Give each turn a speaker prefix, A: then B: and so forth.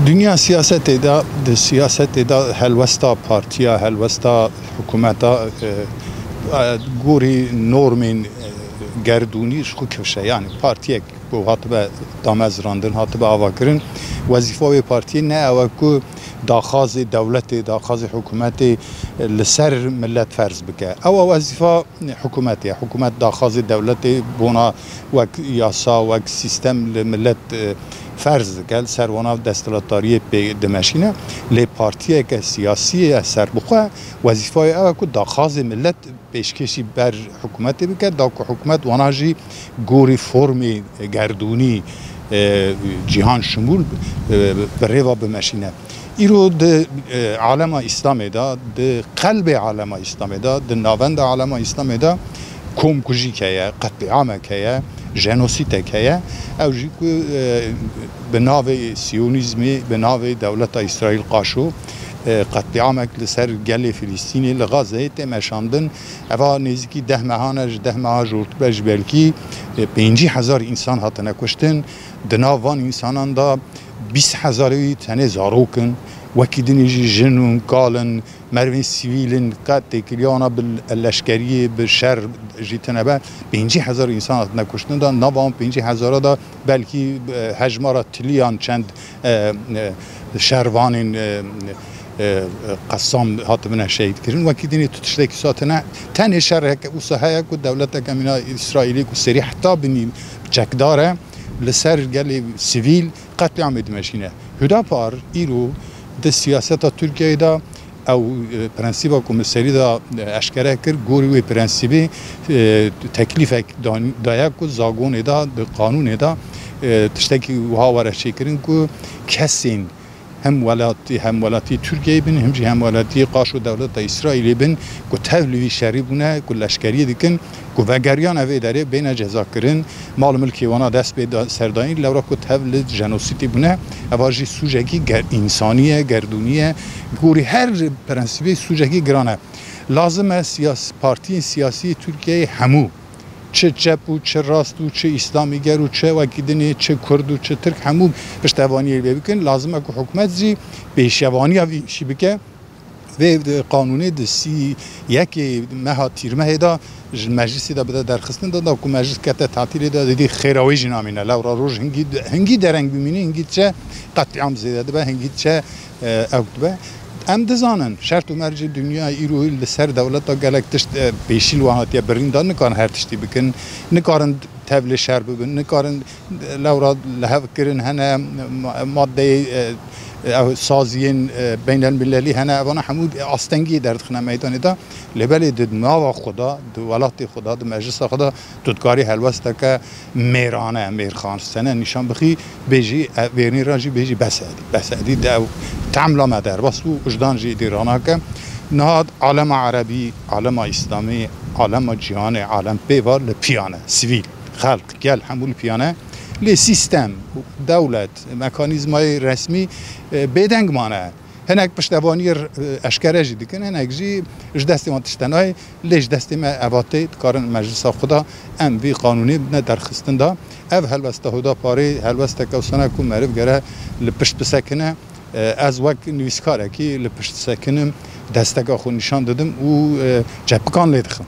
A: dünya siyaseti da helvesta partiya helvesta hükümeta guri normin gerduni şu kişi yani partiye bu hatıbe damez randın hatıbe avakirin vazife partiye ne avaku daxazı devleti daxazı hükümeti لسر ملت فرض بکه او وظیفه حکومت داخل دولت بنا و یاسا و سیستم ملت فرض کل سر ونا دستلاتاری به دمشینه لی پارتیه که سیاسی سر بخواه وظیفه او که داخل ملت پیشکشی بر حکومت بکه دا که حکومت وناجی گوری فرمی گردونی جهان شمول بریوا بمشینه ایرو د عالم اسلامی دا د قلب عالم اسلامی دا د ناوند عالم اسلامی دا کوم کجی که قتل عام که جنوسید که او جی کو به ناو سیونیزمی به ناو دولت اسرائیل قاشو قتل عام لسر گل فلسطینی لغزه تمشاندن اوا نزدیکی 10 ماه جورت بج بلکی 50,000 انسان هاتن کشتن د ناوان انسانان دا 20,000 tane zarokin وكيدني جنون قالن مرمي سيفيلن قد تكليانا باللشكريه بالشر جيتنا با 50,000 انسان نكشتن دا نوام 50,000 دا بلكي هجمارة تليان چند شروان قسام هاتمنا شهيد كرين وكيدني تشتكي ساتنا تاني شر هيك وسهايا كو دولتك من اسرائيلي كو سري حتى بني چكداره لسر گلی سیویل قتل عام دمشقه. هدا پار ایرو د سیاست ترکیه دا او پرنسیبا کمیسری دا اشکره کرد گوری و پرنسیبی تکلیف دایا کو زاگون دا قانون دا تشتکی وها ورشی کردن کو کسین هم ولاتی ترکیه بین هم ولاتی قاشو دولت اسرائیل بین کو تولوی شری بونه کو لشکری دکن کو وگریان اوی داره بین جزا کردن مال ملکی وانا دست به سردانی لورا کو تولد جنوسیتی بونه اواجی سوژگی انسانیه گردونیه گوری هر پرنسیبی سوژگی گرانه لازمه پارتی سیاسی ترکیه همو چه چپ و چه راست و چه اسلامیگر و چه وکیدنی چه کرد و چه ترک همو پشتوانی بکن لازمه که حکومت زی پیشوانی شی بکه و قانونی دستی یکی ماه تیرمه دا مجلسی دا بده درخستن دا که مجلس کته تعطیلی دا دیدی خیراوی جنامینه لورا روز هنگی درنگ ببینی هنگی چه قطعی عام زیاده به هنگی چه اوت به ام دزانن شرط و مرج دنیا ایرو لسر دولت تا گلک تشت پیشیل وحاتی بریندا نکارن هر تشتی بکن نکارن تبل شر ببین نکارن لورا لحو کرن هنه ماده سازین بین المللی هنه وانا حمود آستنگی در دخنه میدانی دا لبلی دد ناوا خدا دو ولات خدا دو مجلس خدا دودکاری حلوسته که میرانه میرخان سنه نشان بخی بیجی ویرنی راجی بیجی بسعدی دو تعمل مدار بس و وجدان جی دیرانا که نهاد عالم عربی عالم اسلامی عالم جهان عالم پیوار لپیانه سیویل خلق گل حمول پیانه لی سیستم دولت مکانیزمای رسمی بدنگ مانه هنگ پشتوانی اشکره جدی کن هنگ جی دستی ما تشتنای لیش دستی ما اواتی کارن مجلس خدا ام وی قانونی بنا درخستن دا او هلوسته هدا پاری هلوسته کوسانه کو معرف گره لپشت بسکنه از وقت نویسکاره که لپشت سکنم دستگاه خود نشان دادم و جبکان لیدخم